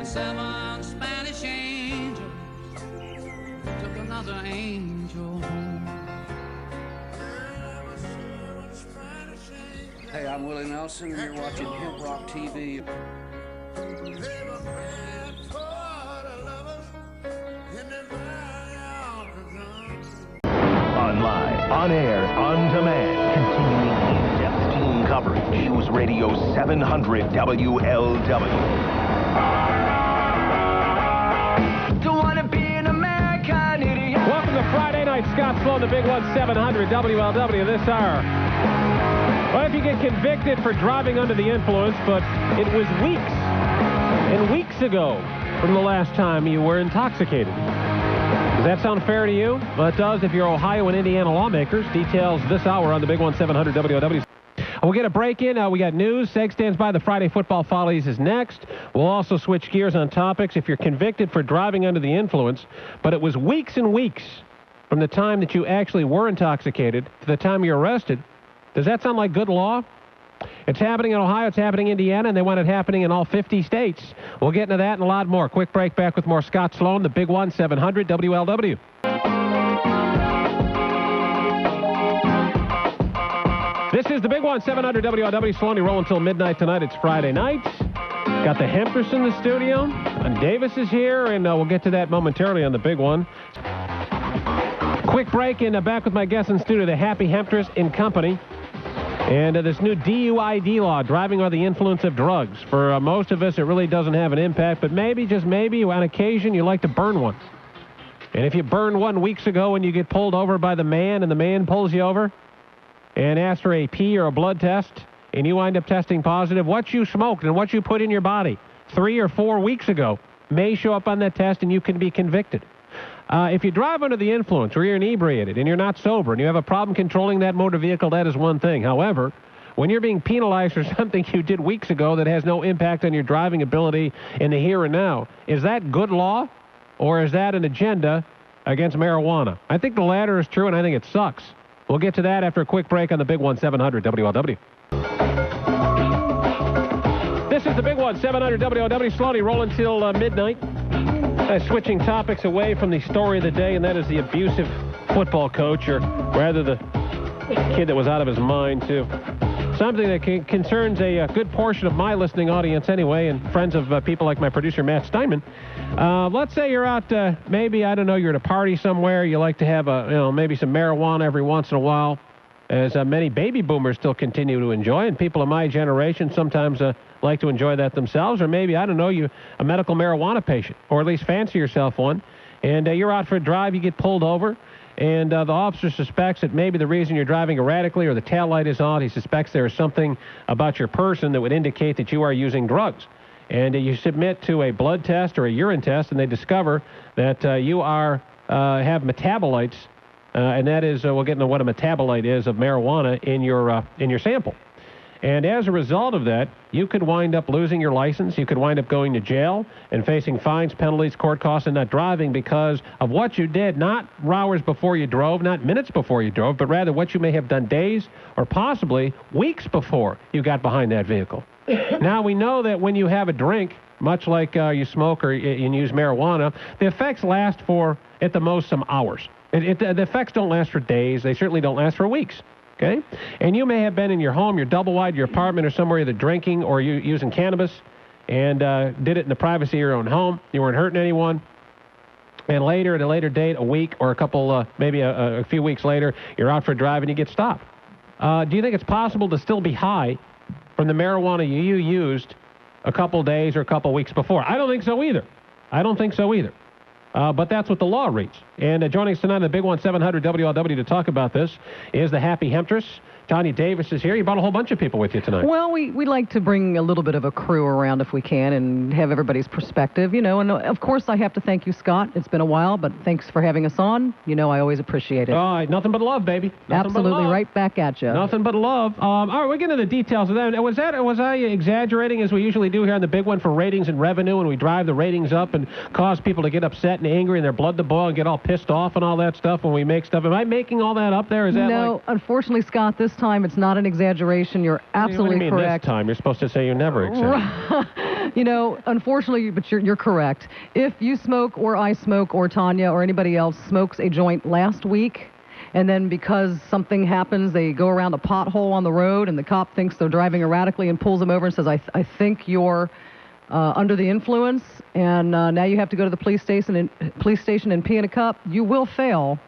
And 7 Spanish angels took another angel home. Hey, I'm Willie Nelson, and you're watching Hemp Rock TV. Online, on air, on demand, continuing in-depth team coverage. News Radio 700 WLW. Don't want to be an American idiot. Welcome to Friday Night. Scott Sloan, the big one, 700 WLW this hour. Well, if you get convicted for driving under the influence, but it was weeks and weeks ago from the last time you were intoxicated. Does that sound fair to you? Well, it does if you're Ohio and Indiana lawmakers. Details this hour on the big one, 700 WLW. We'll get a break in. We got news. Seg stands by. The Friday Football Follies is next. We'll also switch gears on topics. If you're convicted for driving under the influence, but it was weeks and weeks from the time that you actually were intoxicated to the time you're arrested, does that sound like good law? It's happening in Ohio, it's happening in Indiana, and they want it happening in all 50 states. We'll get into that and a lot more. Quick break, back with more Scott Sloan, the big one, 700 WLW. This is the big one, 700 WLW. Sloan, you roll until midnight tonight. It's Friday night. Got the Hemptress in the studio. And Davis is here, and we'll get to that momentarily on the big one. Quick break, and back with my guest in studio, the Happy Hemptress and Company. And this new DUID law, driving under the influence of drugs. For most of us, it really doesn't have an impact, but maybe, just maybe, on occasion, you like to burn one. And if you burned one weeks ago and you get pulled over by the man, and the man pulls you over and asks for a pee or a blood test, and you wind up testing positive, what you smoked and what you put in your body 3 or 4 weeks ago may show up on that test, and you can be convicted. If you drive under the influence or you're inebriated and you're not sober and you have a problem controlling that motor vehicle, that is one thing. However, when you're being penalized for something you did weeks ago that has no impact on your driving ability in the here and now, is that good law or is that an agenda against marijuana? I think the latter is true, and I think it sucks. We'll get to that after a quick break on the big one, 700 WLW. This is the big one, 700 WLW. Slowly rolling till midnight. Switching topics away from the story of the day, and that is the abusive football coach, or rather the kid that was out of his mind, too. Something that concerns a good portion of my listening audience anyway, and friends of people like my producer, Matt Steinman. Let's say you're out, maybe, I don't know, you're at a party somewhere, you like to have, maybe some marijuana every once in a while, as many baby boomers still continue to enjoy, and people of my generation sometimes like to enjoy that themselves, or maybe, I don't know, you're a medical marijuana patient, or at least fancy yourself one, and you're out for a drive, you get pulled over, and the officer suspects that maybe the reason you're driving erratically or the tail light is on, he suspects there is something about your person that would indicate that you are using drugs. And you submit to a blood test or a urine test, and they discover that you have metabolites, and that is, we'll get into what a metabolite is of marijuana in your sample. And as a result of that, you could wind up losing your license. You could wind up going to jail and facing fines, penalties, court costs, and not driving because of what you did, not hours before you drove, not minutes before you drove, but rather what you may have done days or possibly weeks before you got behind that vehicle. Now, we know that when you have a drink, much like you smoke or you use marijuana, the effects last for, at the most, some hours. The effects don't last for days. They certainly don't last for weeks. Okay? And you may have been in your home, your double-wide, your apartment, or somewhere either drinking or using cannabis and did it in the privacy of your own home. You weren't hurting anyone. And later, at a later date, a week or a couple, maybe a few weeks later, you're out for a drive and you get stopped. Do you think it's possible to still be high from the marijuana you used a couple days or a couple weeks before? I don't think so either. But that's what the law reads. And joining us tonight on the big one, 700 WLW, to talk about this is the Happy Hemptress. Tonya Davis is here. You brought a whole bunch of people with you tonight. Well, we like to bring a little bit of a crew around if we can and have everybody's perspective, And of course, I have to thank you, Scott. It's been a while, but thanks for having us on. I always appreciate it. All right, nothing but love, baby. Absolutely, right back at you. Nothing but love. All right, we'll get into the details of that. Was I exaggerating, as we usually do here on the big one, for ratings and revenue, and we drive the ratings up and cause people to get upset and angry and their blood to boil and get all pissed off and all that stuff when we make stuff? Am I making all that up there? Is that No, unfortunately, Scott, this this time. It's not an exaggeration. You're absolutely what do you mean correct. This time? You're supposed to say you never exaggerate. You know, unfortunately, but you're correct. If you smoke, or I smoke, or Tonya, or anybody else smokes a joint last week, and then because something happens, they go around a pothole on the road, and the cop thinks they're driving erratically and pulls them over and says, I think you're under the influence, and now you have to go to the police station and pee in a cup, you will fail.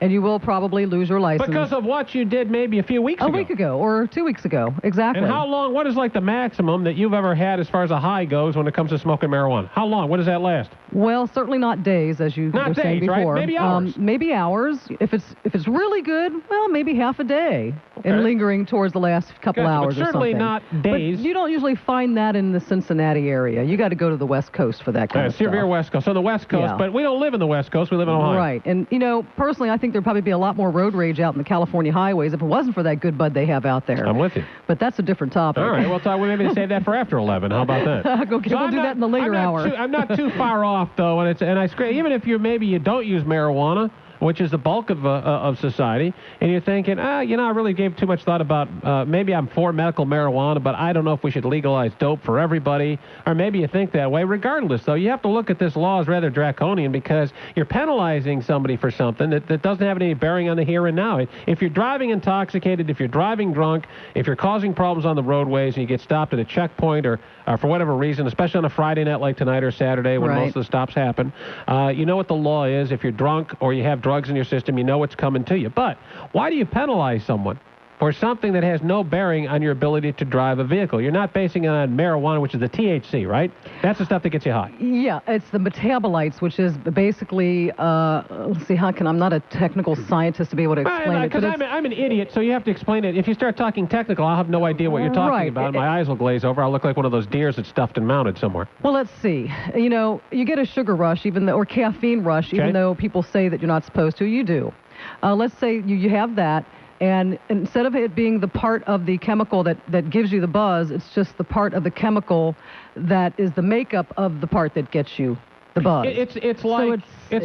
And you will probably lose your license. Because of what you did maybe a few weeks ago. A week ago or 2 weeks ago, exactly. And how long, what is like the maximum that you've ever had as far as a high goes when it comes to smoking marijuana? How long? What does that last? Well, certainly not days, as you were saying before. Right? Maybe hours. Maybe hours. If it's really good, well, maybe half a day. Okay. And lingering towards the last couple hours but certainly or something. Not days. But you don't usually find that in the Cincinnati area. You got to go to the West Coast for that kind of stuff. Severe West Coast. So the West Coast, but we don't live in the West Coast. We live in Ohio. Right. And, you know, personally, I think there'd probably be a lot more road rage out in the California highways if it wasn't for that good bud they have out there. I'm with you. But that's a different topic. All right. Well, maybe save that for after 11. How about that? Okay, we'll do that in the later hour. I'm not too far off, though, and even if maybe you don't use marijuana, which is the bulk of society, and you're thinking, I really gave too much thought about, maybe I'm for medical marijuana, but I don't know if we should legalize dope for everybody, or maybe you think that way. Regardless, though, you have to look at this law as rather draconian because you're penalizing somebody for something that doesn't have any bearing on the here and now. If you're driving intoxicated, if you're driving drunk, if you're causing problems on the roadways and you get stopped at a checkpoint or for whatever reason, especially on a Friday night like tonight or Saturday when most of the stops happen, you know what the law is. If you're drunk or you have drugs in your system, you know what's coming to you. But why do you penalize someone for something that has no bearing on your ability to drive a vehicle? You're not basing it on marijuana, which is the THC, right? That's the stuff that gets you high. Yeah, it's the metabolites, which is basically, let's see, I'm not a technical scientist to be able to explain it. Because I'm an idiot, so you have to explain it. If you start talking technical, I'll have no idea what you're talking about. My eyes will glaze over. I'll look like one of those deers that's stuffed and mounted somewhere. Well, let's see. You know, you get a sugar rush, or caffeine rush, even though people say that you're not supposed to. You do. Let's say you have that. And instead of it being the part of the chemical that gives you the buzz, it's just the part of the chemical that is the makeup of the part that gets you the buzz. It's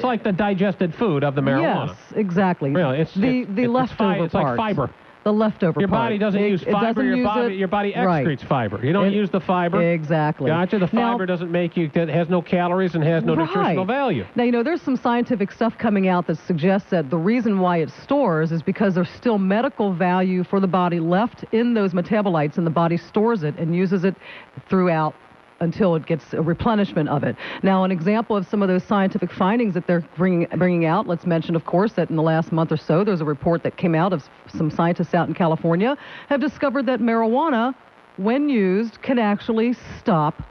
like the digested food of the marijuana. Yes, exactly. Really, it's leftover part. It's like fiber. The leftover your part. body doesn't use fiber. Your body excretes fiber. You don't use the fiber. Exactly. Gotcha. The fiber doesn't make you. It has no calories and has no nutritional value. Now, you know, there's some scientific stuff coming out that suggests that the reason why it stores is because there's still medical value for the body left in those metabolites, and the body stores it and uses it throughout until it gets a replenishment of it. Now, an example of some of those scientific findings that they're bringing out, let's mention, of course, that in the last month or so, there's a report that came out of some scientists out in California have discovered that marijuana, when used, can actually stop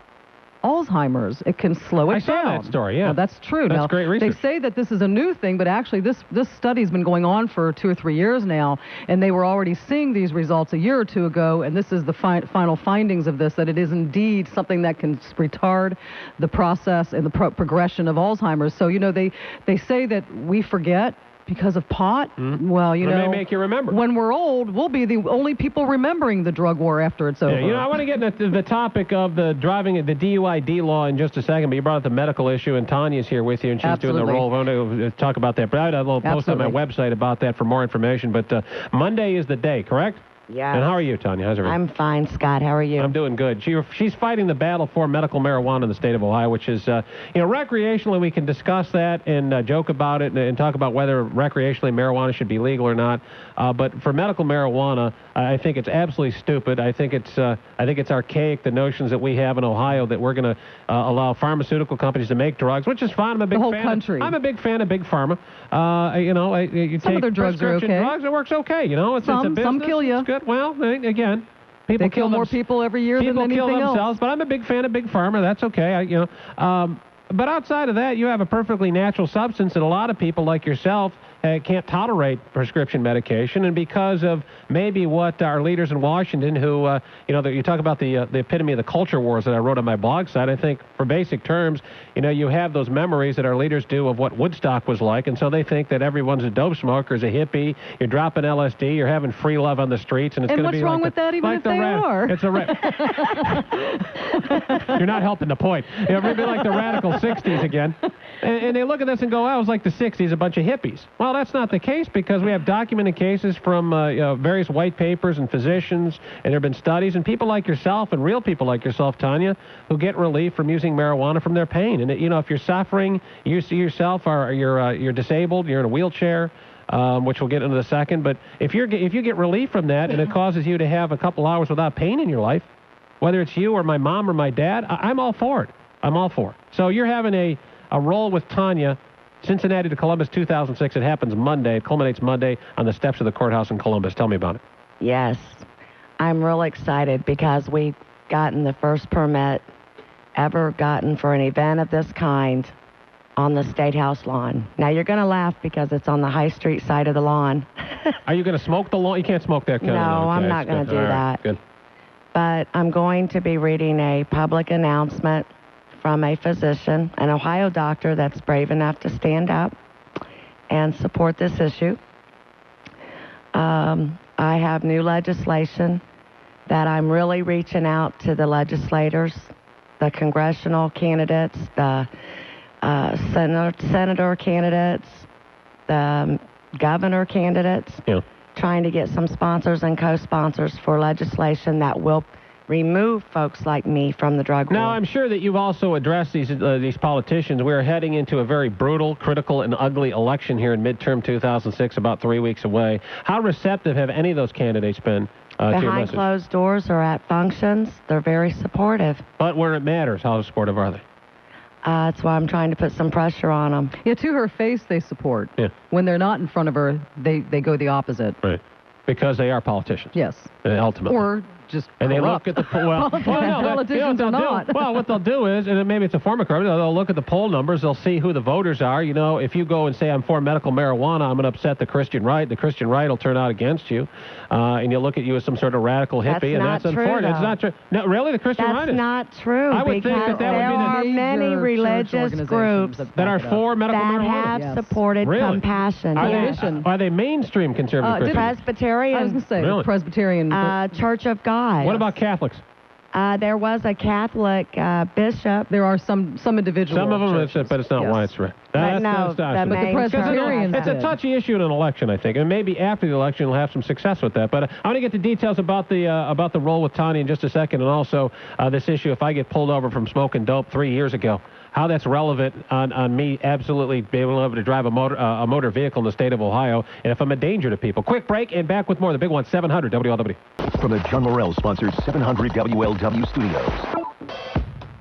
Alzheimer's. It can slow it down. I saw that story, yeah. Now, that's true. That's great research. They say that this is a new thing, but actually this study's been going on for 2 or 3 years now, and they were already seeing these results a year or two ago, and this is the final findings of this, that it is indeed something that can retard the process and the progression of Alzheimer's. So, you know, they say that we forget because of pot. Well, you know, it may make you remember. When we're old, we'll be the only people remembering the drug war after it's over. Yeah, you know, I want to get into the topic of the driving, the DUID law in just a second, but you brought up the medical issue, and Tanya's here with you, and she's doing the role. I want to talk about that. But I had a little post on my website about that for more information. But Monday is the day, correct? Yeah. And how are you, Tonya? How's everything? I'm fine, Scott. How are you? I'm doing good. She's fighting the battle for medical marijuana in the state of Ohio, which is, recreationally we can discuss that and joke about it and talk about whether recreationally marijuana should be legal or not. But for medical marijuana, I think it's absolutely stupid. I think it's archaic, the notions that we have in Ohio that we're going to allow pharmaceutical companies to make drugs, which is fine. I'm a big fan. Country. I'm a big fan of big pharma. You some take of their drugs are okay. Drugs, it works okay. You know, it's a business. Some kill you. It's good. Well, again, people they kill more people every year than anything else. People kill themselves, else. but I'm a big fan of big pharma. That's okay. But outside of that, you have a perfectly natural substance that a lot of people like yourself can't tolerate prescription medication, and because of maybe what our leaders in Washington, who, you talk about the epitome of the culture wars that I wrote on my blog site, I think for basic terms, you have those memories that our leaders do of what Woodstock was like, and so they think that everyone's a dope smoker, is a hippie, you're dropping LSD, you're having free love on the streets, and it's going to be what's wrong with that, even if they are? It's a You're not helping the point. It'll be like the radical 60s again. And they look at this and go, "Oh, it was like the 60s, a bunch of hippies." Well, that's not the case because we have documented cases from various white papers and physicians, and there have been studies, and people like yourself and real people like yourself, Tonya, who get relief from using marijuana from their pain. And, if you're suffering, you see yourself, or you're disabled, you're in a wheelchair, which we'll get into in a second, but if you get relief from that and it causes you to have a couple hours without pain in your life, whether it's you or my mom or my dad, I'm all for it. I'm all for it. So you're having a roll with Tonya, Cincinnati to Columbus 2006. It happens Monday. It culminates Monday on the steps of the courthouse in Columbus. Tell me about it. Yes. I'm real excited because we've gotten the first permit ever gotten for an event of this kind on the State House lawn. Now, you're going to laugh because it's on the High Street side of the lawn. Are you going to smoke the lawn? You can't smoke that kind of lawn. No, I'm not going to do that. Good. But I'm going to be reading a public announcement from a physician, an Ohio doctor that's brave enough to stand up and support this issue. I have new legislation that I'm really reaching out to the legislators, the congressional candidates, the senator candidates, the governor candidates, trying to get some sponsors and co-sponsors for legislation that will remove folks like me from the drug war. Now, I'm sure that you've also addressed these politicians. We're heading into a very brutal, critical, and ugly election here in midterm 2006, about 3 weeks away. How receptive have any of those candidates been to your Behind message? closed doors or at functions, they're very supportive. But where it matters, how supportive are they? That's why I'm trying to put some pressure on them. Yeah, to her face, they support. Yeah. When they're not in front of her, they go the opposite. Right. Because they are politicians. Yes. Ultimately. Or just and they corrupt. look at the Politicians are not. Well, what they'll do is, and maybe it's a form of corruption, they'll look at the poll numbers, they'll see who the voters are. If you go and say I'm for medical marijuana, I'm going to upset the Christian right. The Christian right will turn out against you, and you'll look at you as some sort of radical hippie, that's and that's unfortunate. It's not true. No, really, the Christian right is. That's not true. I would think that would be there are the many religious groups that are for medical that marijuana. have supported Really? compassion. Are they mainstream conservative Christians? Presbyterian. I was going to say Really? Presbyterian. Church of God. What about Catholics? There was a Catholic bishop. There are some individual Some of them, churches. but it's not widespread. No, the main Presbyterians It's a did. touchy issue in an election, I think, and maybe after the election we'll have some success with that. But I want to get the details about the role with Tonya in just a second, and also this issue if I get pulled over from smoking dope 3 years ago, how that's relevant on me absolutely being able to drive a motor vehicle in the state of Ohio, and if I'm a danger to people. Quick break, and back with more. The big one, 700 WLW. From the John Morrell-sponsored 700 WLW studios.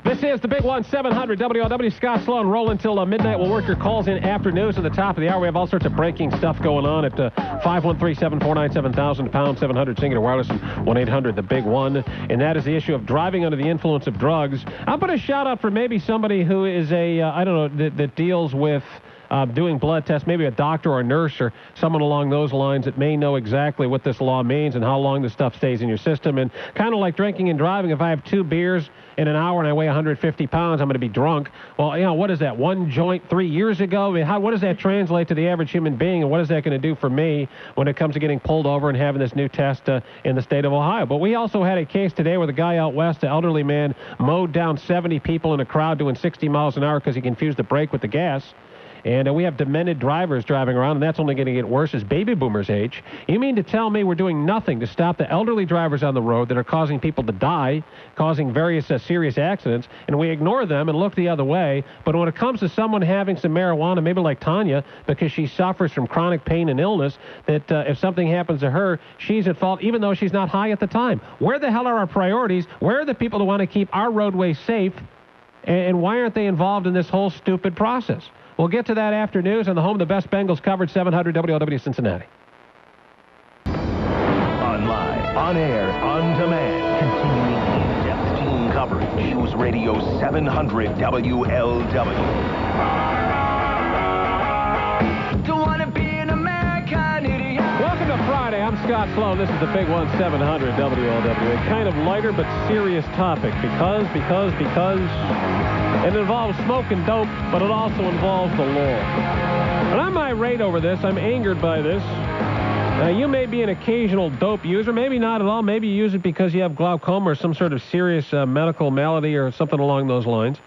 This is the big one, 700 WLW. Scott Sloan rolling till midnight. We'll work your calls in after news at the top of the hour. We have all sorts of breaking stuff going on at 513-749-7000, pound 700 singular wireless, and 1-800 the big one. And that is the issue of driving under the influence of drugs. I'll put a shout out for maybe somebody who is I don't know, that deals with doing blood tests, maybe a doctor or a nurse or someone along those lines that may know exactly what this law means and how long this stuff stays in your system. And kind of like drinking and driving, if I have 2 beers in an hour and I weigh 150 pounds, I'm going to be drunk. Well, what is that, 1 joint 3 years ago? I mean, what does that translate to the average human being, and what is that going to do for me when it comes to getting pulled over and having this new test in the state of Ohio? But we also had a case today where the guy out west, the elderly man, mowed down 70 people in a crowd doing 60 miles an hour because he confused the brake with the gas. And we have demented drivers driving around, and that's only going to get worse as baby boomers age. You mean to tell me we're doing nothing to stop the elderly drivers on the road that are causing people to die, causing various serious accidents, and we ignore them and look the other way? But when it comes to someone having some marijuana, maybe like Tonya, because she suffers from chronic pain and illness, that if something happens to her, she's at fault, even though she's not high at the time. Where the hell are our priorities? Where are the people who want to keep our roadways safe? And why aren't they involved in this whole stupid process? We'll get to that after news on the home of the best Bengals coverage, 700 WLW Cincinnati. Online, on air, on demand, continuing in-depth team coverage. News Radio 700 WLW. Don't wanna be an American idiot. Welcome to Friday. I'm Scott Sloan. This is the big one, 700 WLW. A kind of lighter but serious topic because it involves smoking dope, but it also involves the law. And I'm irate over this. I'm angered by this. You may be an occasional dope user, maybe not at all. Maybe you use it because you have glaucoma or some sort of serious medical malady or something along those lines.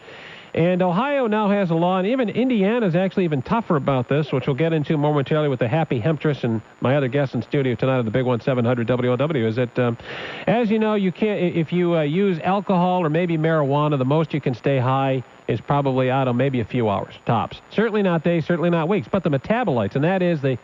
And Ohio now has a law, and even Indiana is actually even tougher about this, which we'll get into momentarily with the happy Hemptress and my other guest in studio tonight on the Big One 700 WLW, is that, as you know, you can't, if you use alcohol or maybe marijuana, the most you can stay high is probably, I don't know, maybe a few hours, tops. Certainly not days, certainly not weeks. But the metabolites, and that is the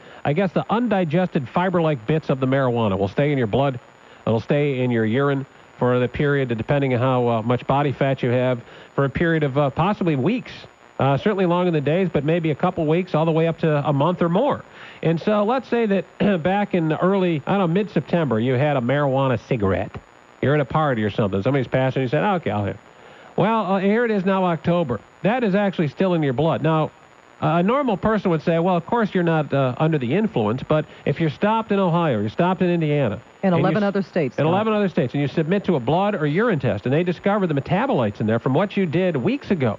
undigested fiber-like bits of the marijuana will stay in your blood. It'll stay in your urine for the period, depending on how much body fat you have, for a period of possibly weeks. Certainly longer than days, but maybe a couple weeks, all the way up to a month or more. And so let's say that back in the early, mid-September, you had a marijuana cigarette. You're at a party or something. Somebody's passing, you said, okay, I'll have it. Well, here it is now, October. That is actually still in your blood. Now, a normal person would say, well, of course you're not under the influence, but if you're stopped in Ohio, you're stopped in Indiana. And 11 other states. In 11 other states, and you submit to a blood or urine test, and they discover the metabolites in there from what you did weeks ago,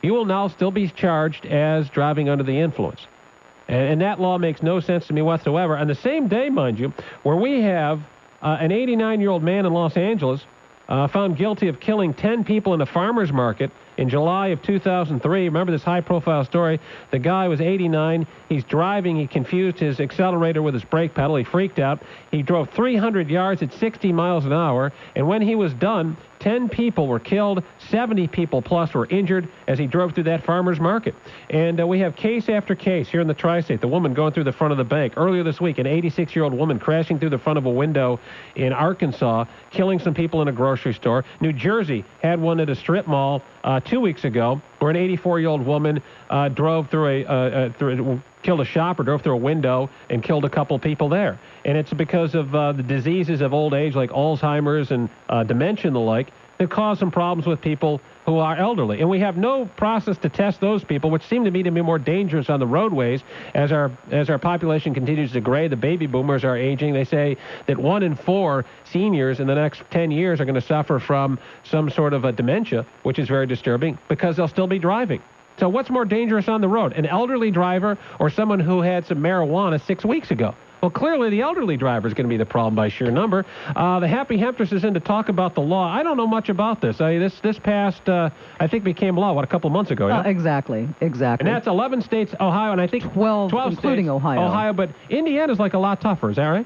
you will now still be charged as driving under the influence. And that law makes no sense to me whatsoever. On the same day, mind you, where we have an 89-year-old man in Los Angeles found guilty of killing 10 people in a farmer's market in July of 2003. Remember this high-profile story? The guy was 89. He's driving. He confused his accelerator with his brake pedal. He freaked out. He drove 300 yards at 60 miles an hour, and when he was done, 10 people were killed, 70 people plus were injured as he drove through that farmer's market. And we have case after case here in the tri-state. The woman going through the front of the bank. Earlier this week, an 86-year-old woman crashing through the front of a window in Arkansas, killing some people in a grocery store. New Jersey had one at a strip mall 2 weeks ago, where an 84-year-old woman drove through killed a shopper, drove through a window, and killed a couple people there. And it's because of the diseases of old age, like Alzheimer's and dementia and the like, that cause some problems with people who are elderly. And we have no process to test those people, which seem to me to be more dangerous on the roadways as our population continues to degrade. The baby boomers are aging. They say that 1 in 4 seniors in the next 10 years are going to suffer from some sort of a dementia, which is very disturbing, because they'll still be driving. So what's more dangerous on the road, an elderly driver or someone who had some marijuana 6 weeks ago? Well, clearly the elderly driver is going to be the problem by sheer number. The Happy Hemptress is in to talk about the law. I don't know much about this. This passed, I think, became law, a couple months ago, yeah? Exactly. And that's 11 states, Ohio, and I think 12 including states, Ohio. But Indiana's like a lot tougher, is that right?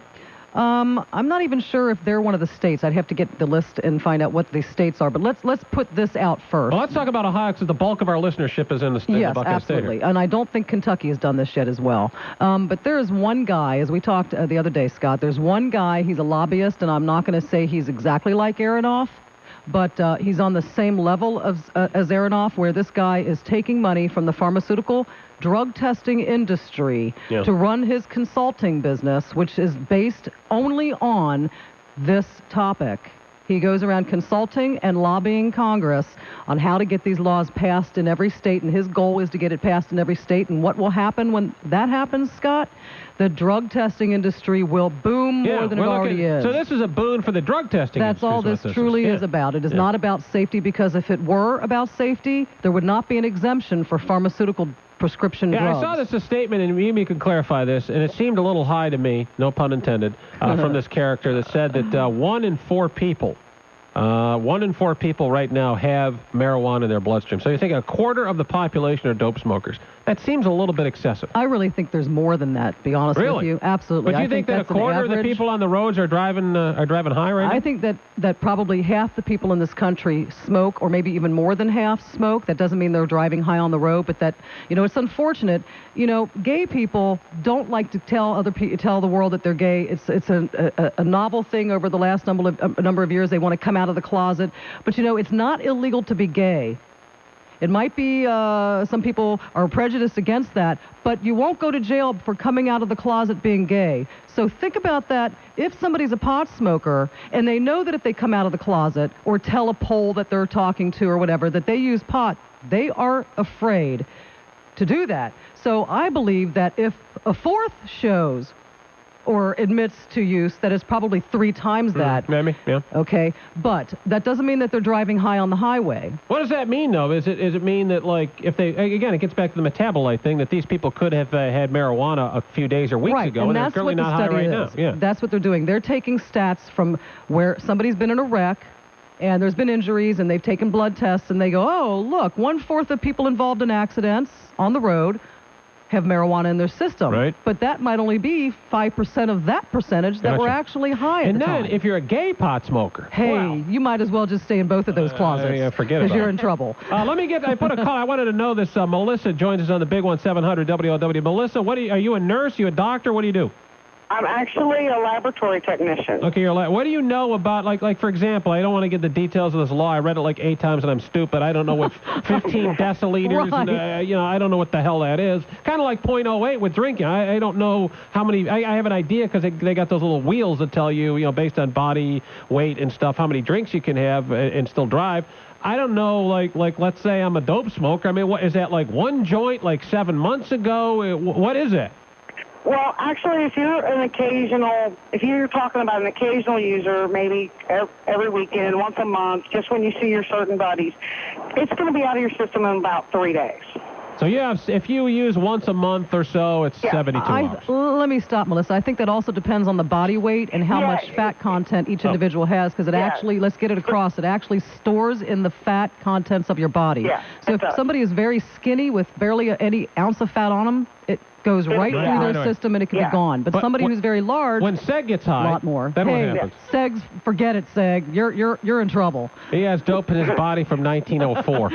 I'm not even sure if they're one of the states. I'd have to get the list and find out what the states are. But let's put this out first. Well, let's talk about Ohio, because the bulk of our listenership is in the state. Yes, absolutely. And I don't think Kentucky has done this yet as well. But there is one guy, as we talked the other day, Scott, there's one guy, he's a lobbyist, and I'm not going to say he's exactly like Aronoff, but he's on the same level as Aronoff, where this guy is taking money from the pharmaceutical drug testing industry to run his consulting business, which is based only on this topic. He goes around consulting and lobbying Congress on how to get these laws passed in every state, and his goal is to get it passed in every state. And what will happen when that happens, Scott? The drug testing industry will boom more than it already is. So this is a boon for the drug testing industry. That's all this truly is about. It is not about safety, because if it were about safety, there would not be an exemption for pharmaceutical prescription drugs. I saw this statement, and maybe you can clarify this, and it seemed a little high to me, no pun intended, from this character that said that 1 in 4 people right now have marijuana in their bloodstream. So you think a quarter of the population are dope smokers. That seems a little bit excessive. I really think there's more than that, to be honest with you. Absolutely. But do you think that a quarter of the people on the roads are driving high right now? I think that probably half the people in this country smoke, or maybe even more than half smoke. That doesn't mean they're driving high on the road, but that, it's unfortunate. Gay people don't like to tell the world that they're gay. It's a novel thing over the last number of years. They want to come out of the closet. But, it's not illegal to be gay. It might be some people are prejudiced against that, but you won't go to jail for coming out of the closet being gay. So think about that. If somebody's a pot smoker and they know that if they come out of the closet or tell a poll that they're talking to or whatever that they use pot, they are afraid to do that. So I believe that if a fourth shows or admits to use, that is probably 3 times that. Maybe, yeah. Okay, but that doesn't mean that they're driving high on the highway. What does that mean, though? Is it mean that, like, if they, again, it gets back to the metabolite thing, that these people could have had marijuana a few days or weeks ago, and they're currently not high right now? Yeah. That's what they're doing. They're taking stats from where somebody's been in a wreck, and there's been injuries, and they've taken blood tests, and they go, oh, look, 1/4 of people involved in accidents on the road have marijuana in their system. Right. But that might only be 5% of that percentage that were Gotcha. actually high at And the then, time. if you're a gay pot smoker, Hey, wow. you might as well just stay in both of those closets. Yeah, forget because about you're it. in trouble. I put a call. I wanted to know this. Melissa joins us on the big one, 700 WLW. Melissa, are you a nurse? You a doctor? What do you do? I'm actually a laboratory technician. Okay, what do you know about, like for example, I don't want to get the details of this law. I read it like 8 times and I'm stupid. I don't know what 15 deciliters, Right. and, I don't know what the hell that is. Kind of like .08 with drinking. I don't know how many, I have an idea because they got those little wheels that tell you, based on body weight and stuff, how many drinks you can have and still drive. I don't know, like let's say I'm a dope smoker. I mean, what is that, like one joint like 7 months ago? What is it? Well, actually, if you're talking about an occasional user, maybe every weekend, once a month, just when you see your certain buddies, it's going to be out of your system in about 3 days. So if you use once a month or so, it's 72 hours. Let me stop, Melissa. I think that also depends on the body weight and how much fat content each individual has, because it actually, let's get it across, it actually stores in the fat contents of your body. Yeah, so if somebody is very skinny with barely any ounce of fat on them, it goes right through their system and it can be gone. But somebody who's very large, when Seg gets high, a lot more. Then what happens? Seg's, forget it, Seg. You're in trouble. He has dope in his body from 1904.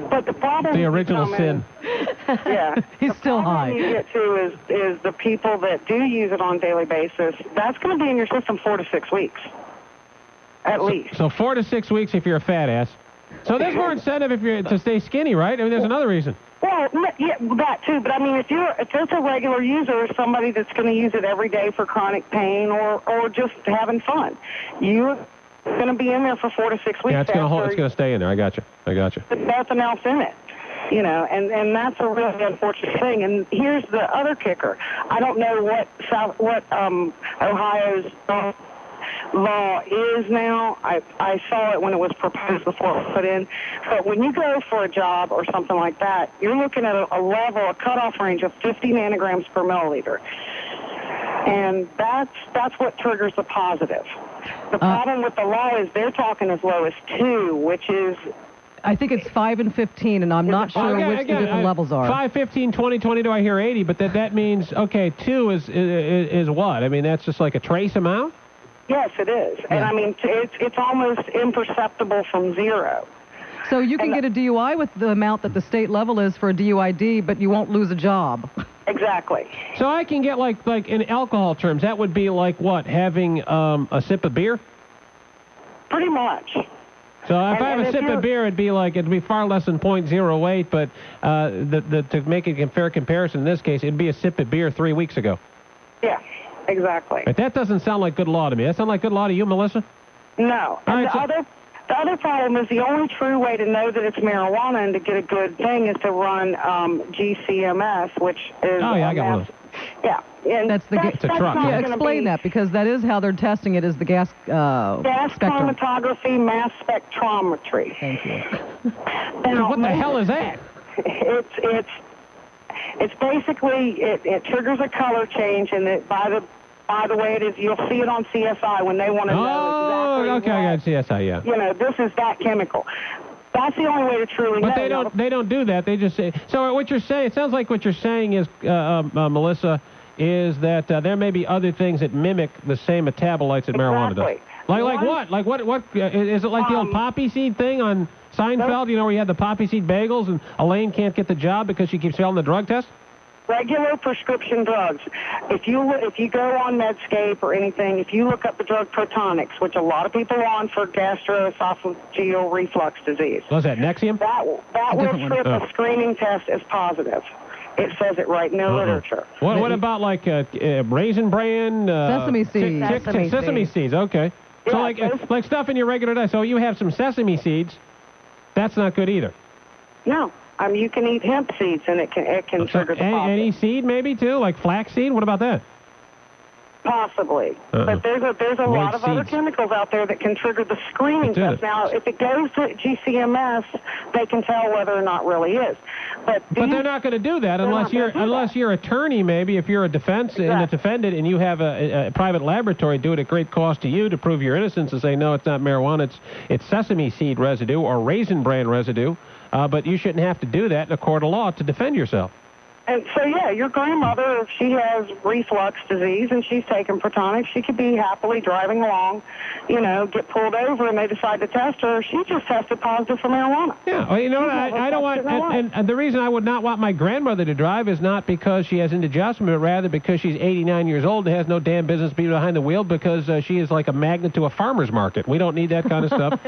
But the problem, the original sin. Yeah, he's still high. The problem you get to is the people that do use it on a daily basis. That's going to be in your system 4 to 6 weeks, at least. So 4 to 6 weeks if you're a fat ass. So there's more incentive if you're to stay skinny, right? I mean, there's another reason. Well, yeah, that too. But I mean, if it's a regular user or somebody that's going to use it every day for chronic pain or just having fun, you're going to be in there for 4 to 6 weeks. Yeah, it's going to stay in there. I got you. There's nothing else in it. And that's a really unfortunate thing. And here's the other kicker. I don't know what Ohio's law is now. I saw it when it was proposed before it was put in. But when you go for a job or something like that, you're looking at a cutoff range of 50 nanograms per milliliter. And that's what triggers the positive. The problem with the law is they're talking as low as 2, which is... I think it's 5 and 15, and I'm not sure which the different levels are. 5, 15, 20, 22, I hear 80, but that means, okay, 2 is what? I mean, that's just like a trace amount? Yes, it is. Yeah. And I mean, it's almost imperceptible from 0. So you can get a DUI with the amount that the state level is for a DUID, but you won't lose a job. Exactly. So I can get like in alcohol terms, that would be like what? Having a sip of beer? Pretty much. So if I have a sip of beer, it'd be far less than .08, but to make a fair comparison in this case, it'd be a sip of beer 3 weeks ago. Yeah, exactly. But that doesn't sound like good law to me. That sound like good law to you, Melissa? No. And the other problem is the only true way to know that it's marijuana and to get a good thing is to run GCMS, which is... Oh, yeah, I got one of those. Yeah. And it's a truck. Yeah, explain that, because that is how they're testing it, is the gas spectrum. Chromatography, mass spectrometry. Thank you. Now, what the hell is that? It's basically, it triggers a color change, and by the way it is, you'll see it on CSI when they want to know exactly. Oh, okay, I got CSI, yeah. This is that chemical. That's the only way to truly know. But they don't do that. They just say. So what you're saying, it sounds like what you're saying is, Melissa, is that there may be other things that mimic the same metabolites that marijuana does. Like what? Like what? Is it like the old poppy seed thing on Seinfeld? Where you had the poppy seed bagels and Elaine can't get the job because she keeps failing the drug test? Regular prescription drugs. If you go on Medscape or anything, if you look up the drug Protonics, which a lot of people are on for gastroesophageal reflux disease. Was that Nexium? That will trip a screening test as positive. It says it right in their literature. What about like Raisin Bran? Sesame seeds. Sesame seeds. Okay. So like stuff in your regular diet. So you have some sesame seeds. That's not good either. No. You can eat hemp seeds, and it can trigger the positive. Any seed maybe, too? Like flax seed? What about that? Possibly. But there's a lot of other chemicals out there that can trigger the screening test. Now, if it goes to GCMS, they can tell whether or not really is. But they're not going to do that unless you're attorney, maybe, if you're a defendant and you have a private laboratory do it at great cost to you to prove your innocence and say, no, it's not marijuana, it's sesame seed residue or raisin bran residue. But you shouldn't have to do that in a court of law to defend yourself. And so, yeah, your grandmother, if she has reflux disease and she's taking Protonic, she could be happily driving along, get pulled over and they decide to test her. She just tested positive for marijuana. Yeah, well, I don't want, and the reason I would not want my grandmother to drive is not because she has indigestion, but rather because she's 89 years old and has no damn business being behind the wheel because she is like a magnet to a farmer's market. We don't need that kind of stuff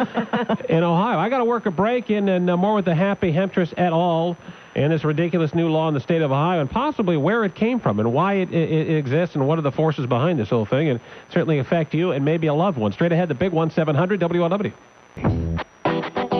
in Ohio. I got to work a break in and more with the happy Hemptress et al. And this ridiculous new law in the state of Ohio, and possibly where it came from and why it exists and what are the forces behind this whole thing, and certainly affect you and maybe a loved one. Straight ahead, the big one, 700 WLW.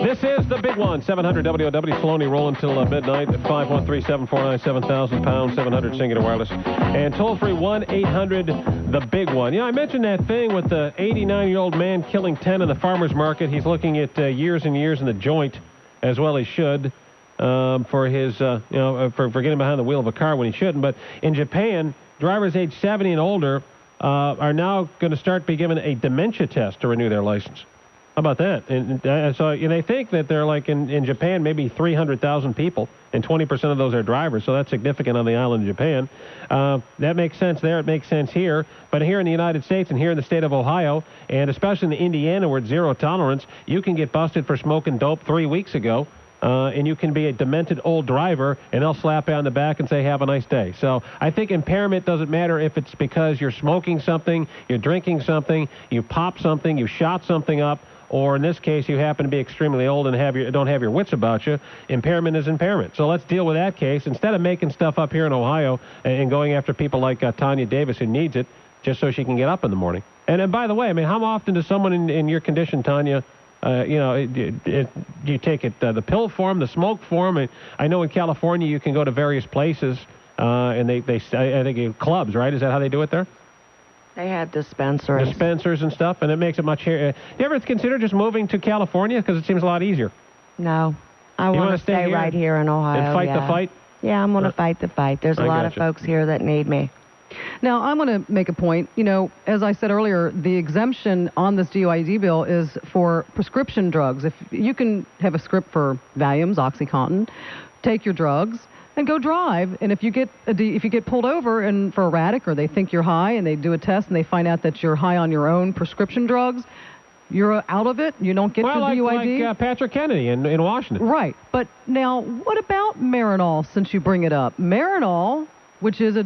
This is the big one, 700 WLW. Sloan rolling till midnight at 513-749-7000 pound, 700 Singular Wireless. And toll-free 1-800-THE-BIG ONE. I mentioned that thing with the 89-year-old man killing 10 in the farmer's market. He's looking at years and years in the joint, as well he should. For his, for getting behind the wheel of a car when he shouldn't. But in Japan, drivers age 70 and older are now going to start be given a dementia test to renew their license. How about that? And so they think that they're like in Japan, maybe 300,000 people, and 20% of those are drivers. So that's significant on the island of Japan. That makes sense there. It makes sense here. But here in the United States and here in the state of Ohio, and especially in Indiana where it's zero tolerance, you can get busted for smoking dope 3 weeks ago. And you can be a demented old driver, and they'll slap you on the back and say, have a nice day. So I think impairment doesn't matter if it's because you're smoking something, you're drinking something, you pop something, you shot something up, or in this case, you happen to be extremely old and don't have your wits about you. Impairment is impairment. So let's deal with that case. Instead of making stuff up here in Ohio and going after people like Tonya Davis who needs it just so she can get up in the morning. And then, by the way, I mean, how often does someone in your condition, Tonya, you take it the pill form, the smoke form. I know in California you can go to various places and I think clubs, right? Is that how they do it there? They have dispensers and stuff, and it makes it much easier. You ever consider just moving to California because it seems a lot easier? No, I want to stay right here in Ohio. And fight the fight. Yeah, I'm going to fight the fight. There's a lot of folks here that need me. Now, I'm going to make a point. As I said earlier, the exemption on this DUID bill is for prescription drugs. If you can have a script for Valiums, OxyContin, take your drugs and go drive. And if you get pulled over and for erratic, or they think you're high and they do a test and they find out that you're high on your own prescription drugs, you're out of it. You don't get the DUID. Like Patrick Kennedy in Washington. Right. But now, what about Marinol, since you bring it up? Marinol, which is a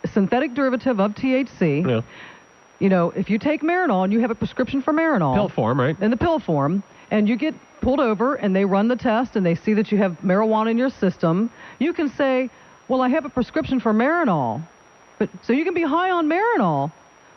synthetic derivative of THC. Yeah. If you take Marinol and you have a prescription for Marinol. Pill form, right? In the pill form, and you get pulled over and they run the test and they see that you have marijuana in your system, you can say, well, I have a prescription for Marinol. So you can be high on Marinol,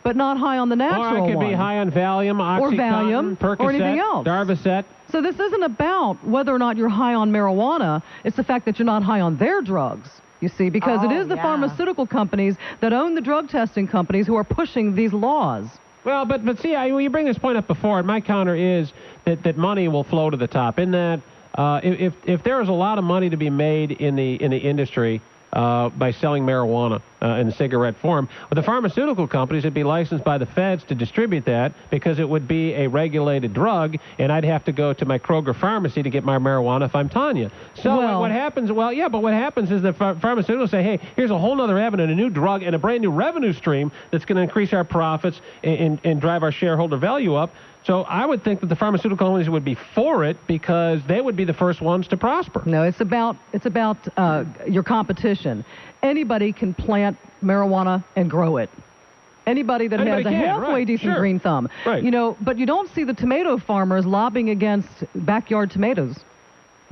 but not high on the natural one. Or I could be high on Valium, OxyContin, Percocet, or anything else. Darvocet. So this isn't about whether or not you're high on marijuana. It's the fact that you're not high on their drugs. You see, because it is the pharmaceutical companies that own the drug testing companies who are pushing these laws. Well, but see, you bring this point up before, and my counter is that money will flow to the top. In that, if there is a lot of money to be made in the industry by selling marijuana in cigarette form, with the pharmaceutical companies, it'd be licensed by the feds to distribute that because it would be a regulated drug, and I'd have to go to my Kroger pharmacy to get my marijuana if I'm Tonya. So what happens? Well, yeah, but what happens is the pharmaceuticals say, hey, here's a whole other avenue, a new drug, and a brand new revenue stream that's going to increase our profits and drive our shareholder value up. So I would think that the pharmaceutical companies would be for it because they would be the first ones to prosper. No, it's about your competition. Anybody can plant marijuana and grow it. Anybody that has a halfway decent green thumb. Right. But you don't see the tomato farmers lobbying against backyard tomatoes.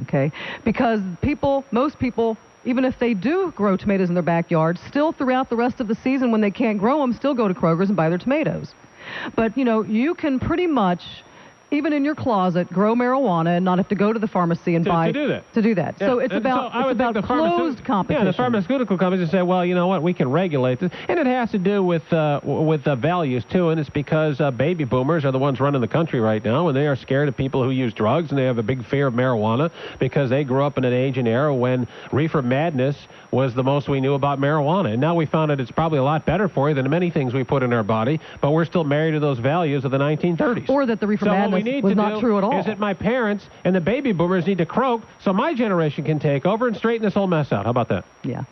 Okay? Because most people, even if they do grow tomatoes in their backyard, still throughout the rest of the season when they can't grow them, still go to Kroger's and buy their tomatoes. But, you can pretty much, even in your closet, grow marijuana and not have to go to the pharmacy and buy to do that. To do that. Yeah. So it's And about so I would think the closed competition. Yeah, the pharmaceutical companies say, well, you know what, we can regulate this. And it has to do with values, too, and it's because baby boomers are the ones running the country right now, and they are scared of people who use drugs, and they have a big fear of marijuana because they grew up in an age and era when reefer madness was the most we knew about marijuana. And now we found out it's probably a lot better for you than many things we put in our body, but we're still married to those values of the 1930s. Or that the reefer madness was not true at all. Is that my parents and the baby boomers need to croak so my generation can take over and straighten this whole mess out. How about that? Yeah.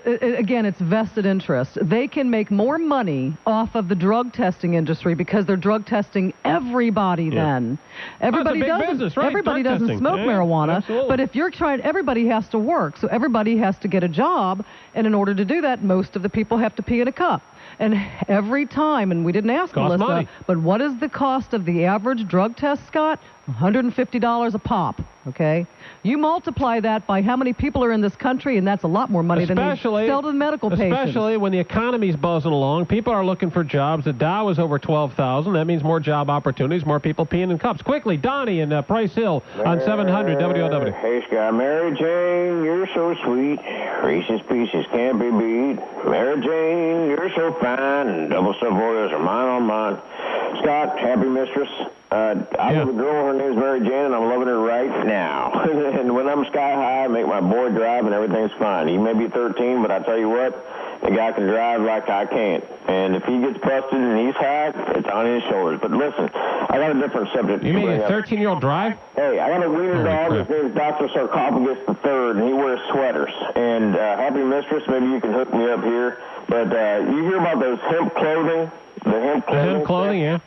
Again, it's vested interest. They can make more money off of the drug testing industry because they're drug testing everybody then. Everybody doesn't. Right? Everybody doesn't smoke marijuana. Absolutely. But if you're trying, everybody has to work. So everybody has to get a job. And in order to do that, most of the people have to pee in a cup. And every time, and we didn't ask Costs Melissa, money. but what is the cost of the average drug test, Scott? $150 a pop, okay? You multiply that by how many people are in this country, and that's a lot more money than they sell to the medical patients. Especially when the economy's buzzing along. People are looking for jobs. The Dow is over 12,000. That means more job opportunities, more people peeing in cups. Quickly, Donnie in Price Hill on 700 WLW. Hey, Scott. Mary Jane, you're so sweet. Reese's Pieces can't be beat. Mary Jane, you're so fine. And double stuffed Oreos are mine on mine. Scott, happy mistress. I love a girl, her name's Mary Jane, and I'm loving her right now. And when I'm sky high, I make my boy drive, and everything's fine. He may be 13, but I tell you what, the guy can drive like I can't. And if he gets busted and he's high, it's on his shoulders. But listen, I got a different subject. You mean a 13-year-old drive? Hey, I got a wiener dog. His name's Dr. Sarcophagus III, and he wears sweaters. And happy mistress, maybe you can hook me up here. But you hear about those hemp clothing? The hemp clothing? The hemp clothing, yeah.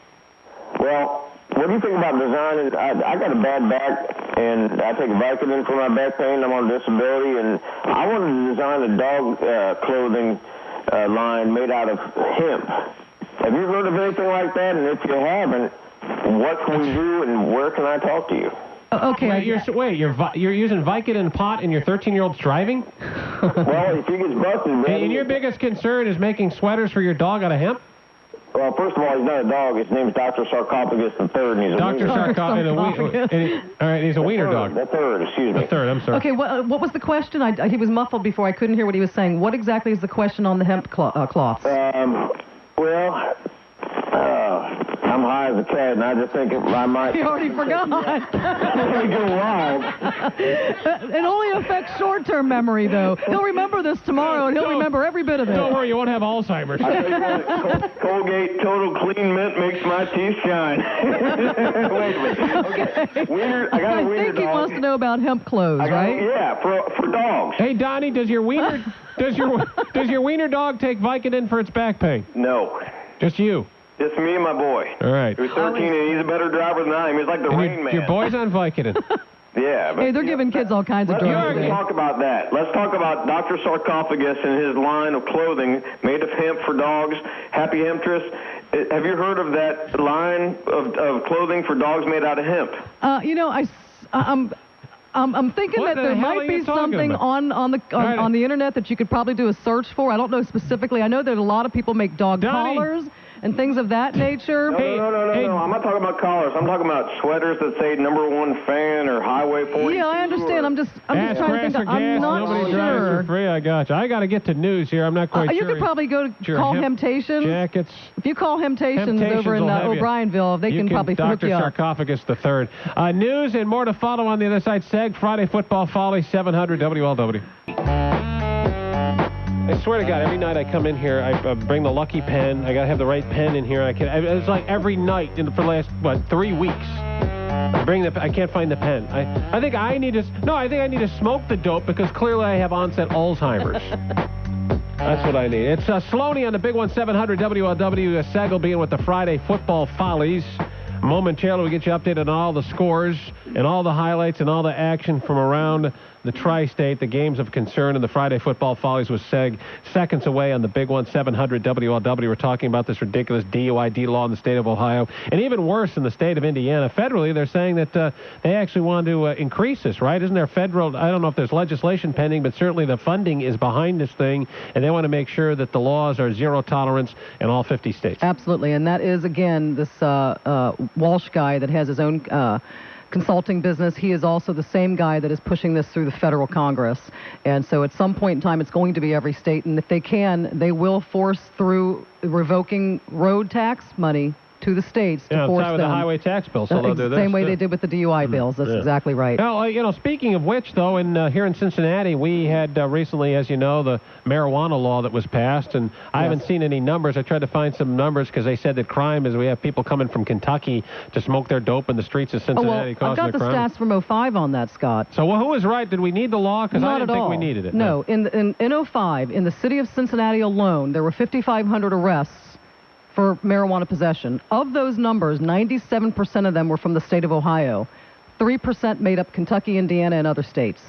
Well, what do you think about designing? I got a bad back, and I take Vicodin for my back pain. I'm on disability, and I wanted to design a dog clothing line made out of hemp. Have you heard of anything like that? And if you haven't, what can we do, and where can I talk to you? Okay. You're using Vicodin pot and your 13-year-old's driving? Well, if he gets busted, and your biggest concern is making sweaters for your dog out of hemp? Well, first of all, he's not a dog. His name's Dr. Sarcophagus III, and he's a Dr. Sarcophagus. All right, he's a wiener dog. The third, excuse me. The third, I'm sorry. Okay, what was the question? He was muffled before. I couldn't hear what he was saying. What exactly is the question on the hemp cloths? I'm high as a cat, and I just think I might... He already forgot. Go live. It only affects short-term memory, though. He'll remember this tomorrow, and he'll remember every bit of it. Don't worry, you won't have Alzheimer's. I tell you what, Colgate Total Clean Mint makes my teeth shine. Wait a minute. Okay. Wiener, I got a wiener think he dog. wants to know about hemp clothes, right? Yeah, for dogs. Hey, Donnie, does your wiener does your wiener dog take Vicodin for its back pain? No. Just you? Just me and my boy. All right. He's 13, and he's a better driver than I am. He's like the Rain Man. Your boy's on Vicodin. Yeah. But, hey, they're giving kids all kinds of drugs. Let's talk about that. Let's talk about Dr. Sarcophagus and his line of clothing made of hemp for dogs. Happy Hemptress. Have you heard of that line of clothing for dogs made out of hemp? I'm thinking that there might be something on the internet that you could probably do a search for. I don't know specifically. I know that a lot of people make dog collars and things of that nature. No. I'm not talking about collars. I'm talking about sweaters that say #1 fan or Highway 42. Yeah, I understand. I'm just trying to think. I'm not Nobody sure. drives for free. I got you. I got to get to news here. I'm not quite sure. You could probably go to call Hemptations. Jackets. If you call Hemptations over in O'Brienville, they can probably hook you up. Dr. Sarcophagus III. News and more to follow on the other side. Seg Friday Football Folly 700 WLW. I swear to God, every night I come in here, I bring the lucky pen. I got to have the right pen in here. It's like every night for the last, 3 weeks. I can't find the pen. I think I need to smoke the dope because clearly I have onset Alzheimer's. That's what I need. It's Sloan on the big one, 700 WLW. Seg will be in with the Friday Football Follies. Momentarily, we get you updated on all the scores and all the highlights and all the action from around the tri-state, the games of concern, and the Friday Football Follies with Seg. Seconds away on the big one, 700 WLW. We're talking about this ridiculous DUID law in the state of Ohio, and even worse in the state of Indiana. Federally, they're saying that they actually want to increase this, right? Isn't there federal, I don't know if there's legislation pending, but certainly the funding is behind this thing, and they want to make sure that the laws are zero tolerance in all 50 states. Absolutely, and that is, again, this Walsh guy that has his own consulting business. He is also the same guy that is pushing this through the federal Congress. And so at some point in time, it's going to be every state. And if they can, they will force through revoking road tax money to the states to force them. With the highway tax bill, so they'll do this. Same way they did with the DUI bills. That's exactly right. Now, speaking of which, though, here in Cincinnati, we had recently, as you know, the marijuana law that was passed, and I haven't seen any numbers. I tried to find some numbers because they said that crime is we have people coming from Kentucky to smoke their dope in the streets of Cincinnati. I've got the stats from 05 on that, Scott. So who was right? Did we need the law? Because I didn't think we needed it. No. In 05, in the city of Cincinnati alone, there were 5,500 arrests for marijuana possession. Of those numbers, 97% of them were from the state of Ohio. 3% made up Kentucky, Indiana, and other states.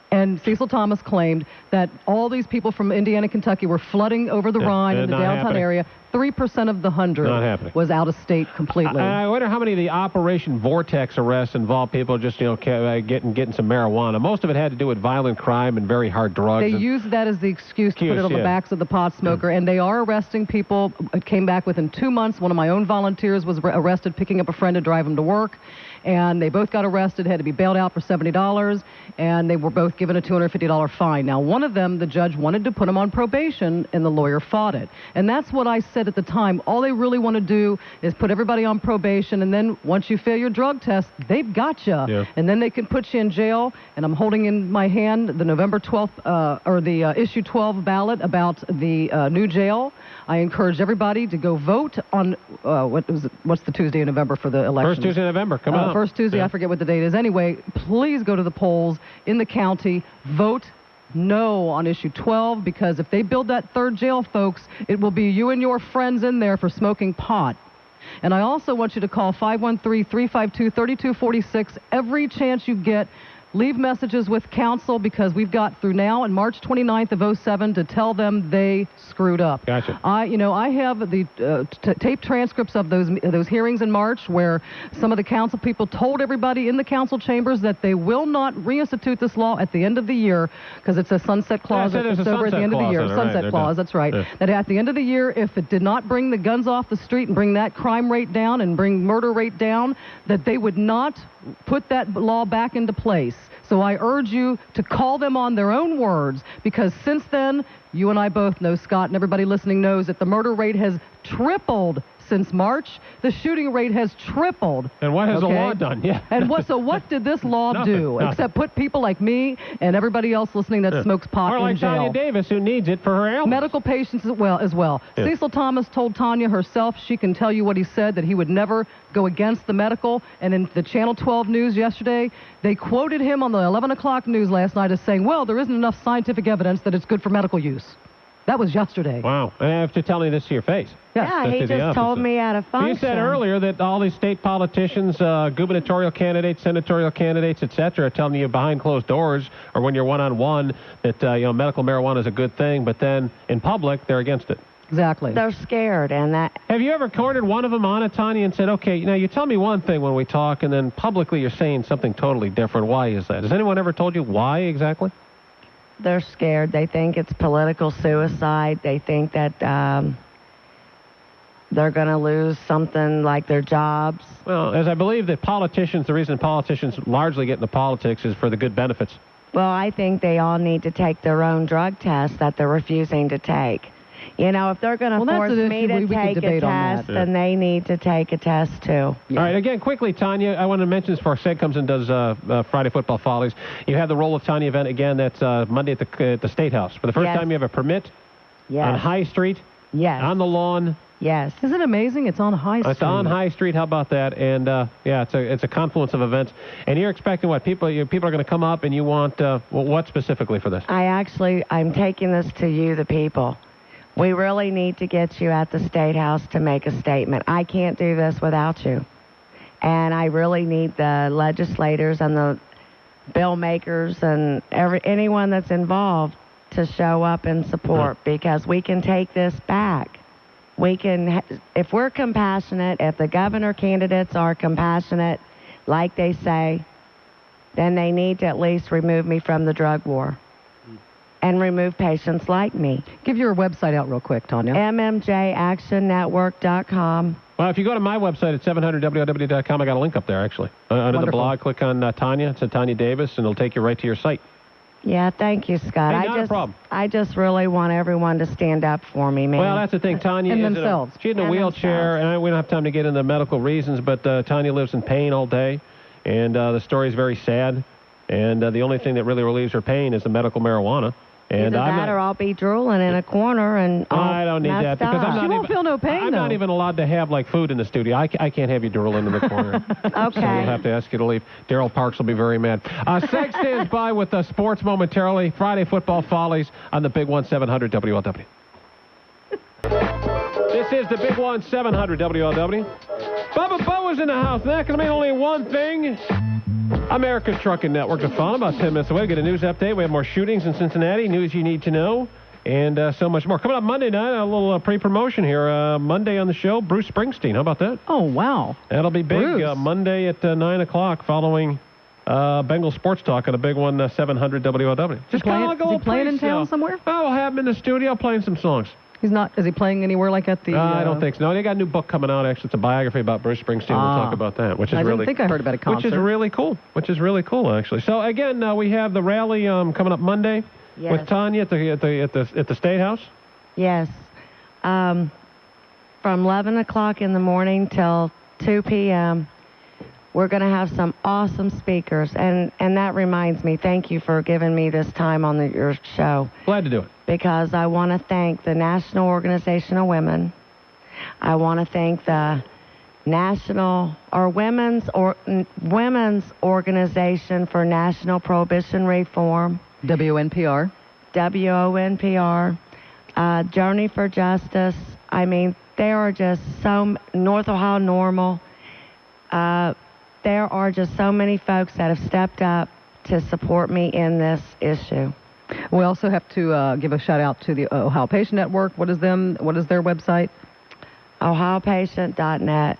And Cecil Thomas claimed that all these people from Indiana, Kentucky were flooding over the Rhine in the downtown area. 3% of the 100 was out of state completely. I wonder how many of the Operation Vortex arrests involved people just, getting some marijuana. Most of it had to do with violent crime and very hard drugs. They used that as the excuse to put it on the backs of the pot smoker, and they are arresting people. It came back within 2 months. One of my own volunteers was arrested picking up a friend to drive him to work, and they both got arrested, had to be bailed out for $70, and they were both given a $250 fine. Now, one of them, the judge wanted to put him on probation, and the lawyer fought it. And that's what I said at the time. All they really want to do is put everybody on probation, and then once you fail your drug test, they've got you. Yeah. And then they can put you in jail. And I'm holding in my hand the November 12th, or the issue 12 ballot about the new jail. I encourage everybody to go vote on, what's the Tuesday in November for the election? First Tuesday in November, come on. First Tuesday, I forget what the date is. Anyway, please go to the polls in the county, vote no on issue 12, because if they build that third jail, folks, it will be you and your friends in there for smoking pot. And I also want you to call 513-352-3246 every chance you get. Leave messages with counsel, because we've got through now and March 29th of 07 to tell them they screwed up. Gotcha. I have the tape transcripts of those hearings in March where some of the council people told everybody in the council chambers that they will not reinstitute this law at the end of the year, because it's a sunset clause. It's over at the end of the year. Sunset clause, that's right. Yeah. That at the end of the year, if it did not bring the guns off the street and bring that crime rate down and bring murder rate down, that they would not put that law back into place. So I urge you to call them on their own words, because since then, you and I both know, Scott, and everybody listening knows, that the murder rate has tripled since March. The shooting rate has tripled. And what has the law done? Yeah. And so what did this law do? Nothing. Except put people like me and everybody else listening that smokes pot in jail. Or like Tonya Davis, who needs it for her ailments. Medical patients as well. Yeah. Cecil Thomas told Tonya herself, she can tell you what he said, that he would never go against the medical. And in the Channel 12 news yesterday, they quoted him on the 11 o'clock news last night as saying, well, there isn't enough scientific evidence that it's good for medical use. That was yesterday. Wow. I have to tell me this to your face. Yeah, he just told me at a function. You said earlier that all these state politicians, gubernatorial candidates, senatorial candidates, etc., are telling you behind closed doors or when you're one-on-one that medical marijuana is a good thing, but then in public they're against it. Exactly. They're scared, and that... Have you ever cornered one of them on it, Tonya, and said, okay, you tell me one thing when we talk, and then publicly you're saying something totally different. Why is that? Has anyone ever told you why exactly? They're scared. They think it's political suicide. They think that they're going to lose something like their jobs. Well, as I believe that the reason politicians largely get into politics is for the good benefits. Well, I think they all need to take their own drug test that they're refusing to take. If they're going to force me to take a test, then they need to take a test, too. Yeah. All right, again, quickly, Tonya, I want to mention this before Seg comes and does Friday Football Follies. You have the Roll of Tonya event again. That's Monday at the State House. For the first time, you have a permit on High Street, on the lawn. Yes. Isn't it amazing? It's on High Street. It's on High Street. How about that? And, it's a confluence of events. And you're expecting what? People are going to come up, and you want what specifically for this? I'm taking this to you, the people. We really need to get you at the State House to make a statement. I can't do this without you. And I really need the legislators and the bill makers and anyone that's involved to show up and support, because we can take this back. We can, if we're compassionate, if the governor candidates are compassionate, like they say, then they need to at least remove me from the drug war and remove patients like me. Give your website out real quick, Tonya. mmjactionnetwork.com. Well, if you go to my website at 700WLW.com, I got a link up there, actually. Under the blog, click on Tonya. It's Tonya Davis, and it'll take you right to your site. Yeah, thank you, Scott. Hey, not a problem. I just really want everyone to stand up for me, man. Well, that's the thing. Tonya and is themselves. She's in a wheelchair, and we don't have time to get into the medical reasons, but Tonya lives in pain all day, and the story is very sad. And the only thing that really relieves her pain is the medical marijuana. And Either that or I'll be drooling in a corner and I don't need that because I'm not She won't feel no pain, I'm not even allowed to have like food in the studio. I can't have you drooling in the corner. Okay. So we'll have to ask you to leave. Daryl Parks will be very mad. Seg stands by with sports momentarily. Friday Football Follies on the Big One 700 WLW. This is the Big One 700 WLW. Bubba Bo is in the house. That can mean only one thing. America's Trucking Network is fun. About 10 minutes away, we get a news update. We have more shootings in Cincinnati, news you need to know, and so much more. Coming up Monday night, a little pre-promotion here. Monday on the show, Bruce Springsteen. How about that? Oh, wow. That'll be big. Monday at 9 o'clock following Bengal Sports Talk on a Big One 700 WLW. Just kind of like a little playing in town somewhere? Oh, we'll have him in the studio playing some songs. He's not. Is he playing anywhere like at the? I don't think so. No, they got a new book coming out. Actually, it's a biography about Bruce Springsteen. We'll talk about that, which is I really. didn't think I heard about a concert. Which is really cool. Actually. So again, we have the rally coming up Monday with Tonya at the State House. Yes, from 11 o'clock in the morning till 2 p.m. We're going to have some awesome speakers, and that reminds me. Thank you for giving me this time on your show. Glad to do it. Because I want to thank the National Organization of Women. I want to thank the Women's Organization for National Prohibition Reform. WNPR. WONPR. Journey for Justice. I mean, there are just North Ohio Normal. There are just so many folks that have stepped up to support me in this issue. We also have to give a shout out to the Ohio Patient Network. What is their website? OhioPatient.net.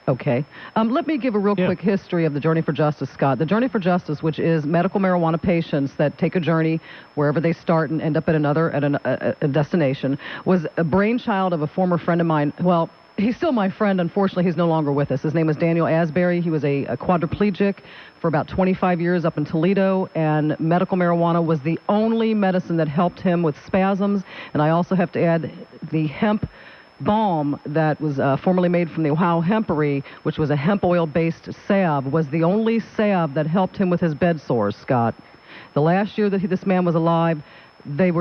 Okay. Let me give a real quick history of the Journey for Justice, Scott. The Journey for Justice, which is medical marijuana patients that take a journey wherever they start and end up at a destination, was a brainchild of a former friend of mine. Well, he's still my friend. Unfortunately, he's no longer with us. His name is Daniel Asbury. He was a quadriplegic for about 25 years up in Toledo, and medical marijuana was the only medicine that helped him with spasms. And I also have to add the hemp balm that was formerly made from the Ohio Hempery, which was a hemp oil-based salve, was the only salve that helped him with his bed sores, Scott. The last year that this man was alive, they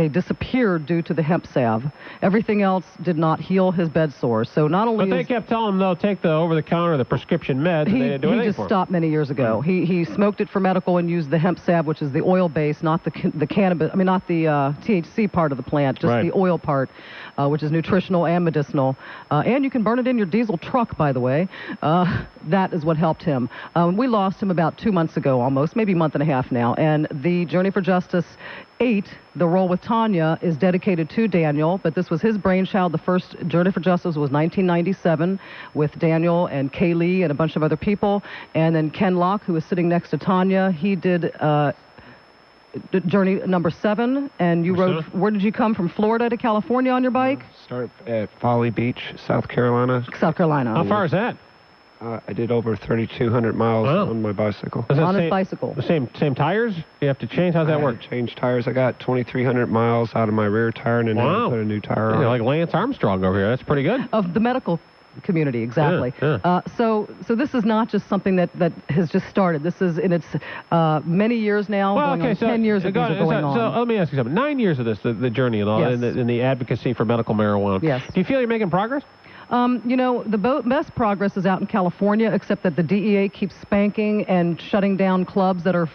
disappeared due to the hemp salve. Everything else did not heal his bed sores. So not only But they kept telling him they'll take the over-the-counter, the prescription meds, and they didn't do anything for him. He just stopped many years ago. He smoked it for medical and used the hemp salve, which is the oil base, not the cannabis. I mean, not the THC part of the plant, just the oil part, which is nutritional and medicinal. And you can burn it in your diesel truck, by the way. That is what helped him. We lost him about 2 months ago, almost, maybe a month and a half now. And the Journey for Justice 8, the role with Tonya, is dedicated to Daniel, but this was his brainchild. The first Journey for Justice was 1997 with Daniel and Kaylee and a bunch of other people. And then Ken Locke, who was sitting next to Tonya, he did Journey number 7. And you rode, where did you come from, Florida to California on your bike? Started at Folly Beach, South Carolina. South Carolina. How far is that? I did over 3,200 miles on my bicycle. On his bicycle. The same tires? You have to change? How's that work? Change tires. I got 2,300 miles out of my rear tire and then I put a new tire on. You're like Lance Armstrong over here. That's pretty good. Of the medical community, exactly. Yeah. So this is not just something that has just started. This is in its many years now. Well, going on 10 years of these are going on. So let me ask you something. 9 years of this, the journey and all, in the advocacy for medical marijuana. Yes. Do you feel you're making progress? The best progress is out in California, except that the DEA keeps spanking and shutting down clubs that are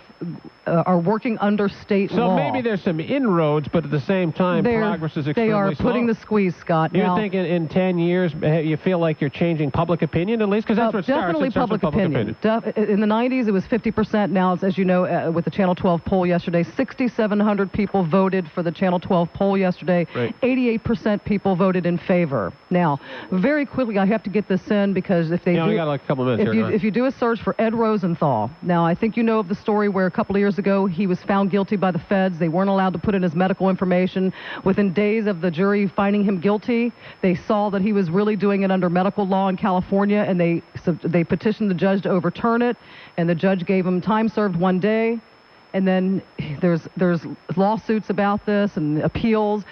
are working under state law. So maybe there's some inroads, but at the same time, progress is extremely slow. They are putting the squeeze, Scott. Do you think in 10 years you feel like you're changing public opinion at least? Because that's what definitely starts. Public opinion. In the 90s, it was 50%. Now, as you know, with the Channel 12 poll yesterday, 6,700 people voted for the Channel 12 poll yesterday. Right. 88% people voted in favor. Now, very quickly, I have to get this in because if they we got like a couple minutes here. If you do a search for Ed Rosenthal, now I think you know of the story where a couple of years ago he was found guilty by the feds. They weren't allowed to put in his medical information. Within days of the jury finding him guilty, they saw that he was really doing it under medical law in California, and they petitioned the judge to overturn it, and the judge gave him time served 1 day. And then there's lawsuits about this and appeals.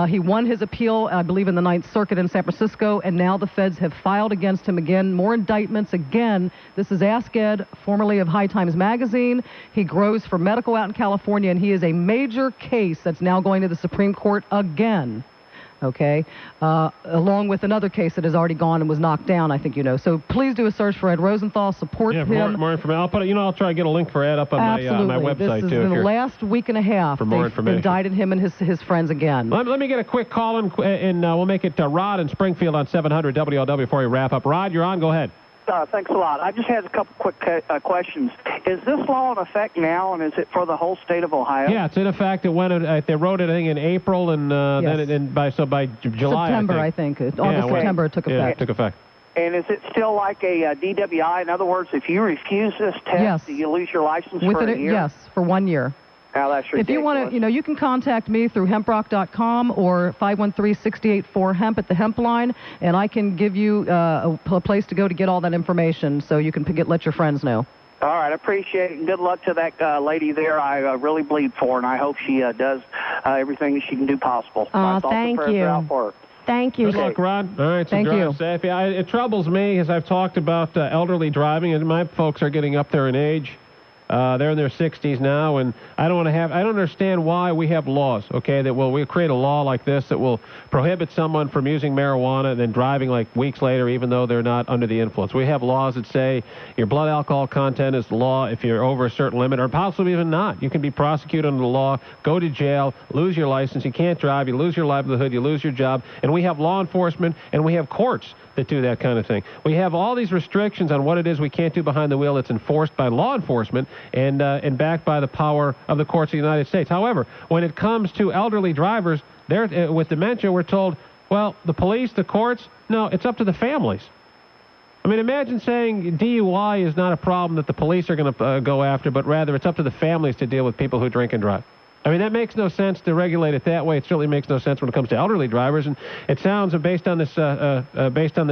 He won his appeal, I believe, in the Ninth Circuit in San Francisco, and now the feds have filed against him again, more indictments again. This is Ask Ed, formerly of High Times Magazine. He grows for medical out in California, and he is a major case that's now going to the Supreme Court again. Okay, along with another case that has already gone and was knocked down, I think you know. So please do a search for Ed Rosenthal. Support him. More information. I'll put it. I'll try to get a link for Ed up on my website this too. In the last week and a half, for more they've information. indicted him and his friends again. Let me get a quick call in, and we'll make it Rod in Springfield on 700 WLW before we wrap up. Rod, you're on. Go ahead. Thanks a lot. I just had a couple quick questions. Is this law in effect now, and is it for the whole state of Ohio? Yeah, it's in effect. They wrote it, I think, in April, and yes. then by July, September, I think. August, September, it took effect. Yeah, it took effect. And is it still like a DWI? In other words, if you refuse this test, yes. do you lose your license for a year? Yes, for 1 year. Now, that's ridiculous. If you want to, you can contact me through hemprock.com or 513-684-HEMP at the hemp line, and I can give you a place to go to get all that information so you can let your friends know. All right, I appreciate it, and good luck to that lady there. I really bleed for her, and I hope she does everything she can do possible. Thank you. Out for her. Thank you. Good luck, Ron. All right, so Thank you. Safe. Yeah, it troubles me as I've talked about elderly driving, and my folks are getting up there in age. They're in their 60s now, and I don't understand why we have laws, okay, that we'll create a law like this that will prohibit someone from using marijuana and then driving like weeks later even though they're not under the influence. We have laws that say your blood alcohol content is the law if you're over a certain limit, or possibly even not. You can be prosecuted under the law, go to jail, lose your license, you can't drive, you lose your livelihood, you lose your job, and we have law enforcement and we have courts that do that kind of thing. We have all these restrictions on what it is we can't do behind the wheel that's enforced by law enforcement and backed by the power of the courts of the United States. However, when it comes to elderly drivers, with dementia, we're told, well, the police, the courts, no, it's up to the families. I mean, imagine saying DUI is not a problem that the police are going to go after, but rather it's up to the families to deal with people who drink and drive. I mean, that makes no sense to regulate it that way. It certainly makes no sense when it comes to elderly drivers. And it sounds, based on this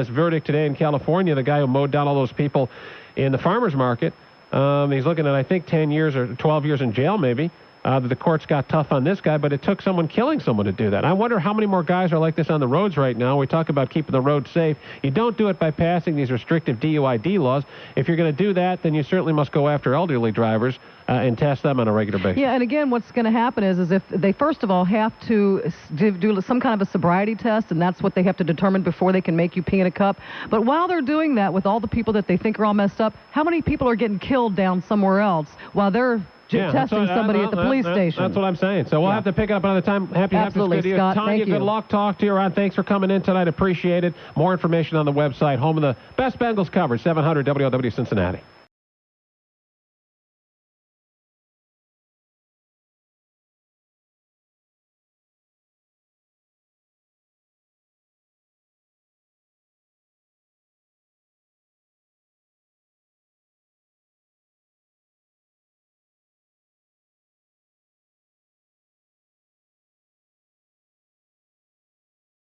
verdict today in California, the guy who mowed down all those people in the farmers market, he's looking at, I think, 10 years or 12 years in jail maybe. The courts got tough on this guy, but it took someone killing someone to do that. I wonder how many more guys are like this on the roads right now. We talk about keeping the roads safe. You don't do it by passing these restrictive DUID laws. If you're going to do that, then you certainly must go after elderly drivers and test them on a regular basis. Yeah, and again, what's going to happen is if they, first of all, have to do some kind of a sobriety test, and that's what they have to determine before they can make you pee in a cup. But while they're doing that with all the people that they think are all messed up, how many people are getting killed down somewhere else while they're testing somebody at the police station? That's what I'm saying. So we'll have to pick it up another time. Absolutely, Scott. Tonya, thank you. Good luck. Talk to you, Ron. Thanks for coming in tonight. Appreciate it. More information on the website. Home of the best Bengals coverage, 700 WLW Cincinnati.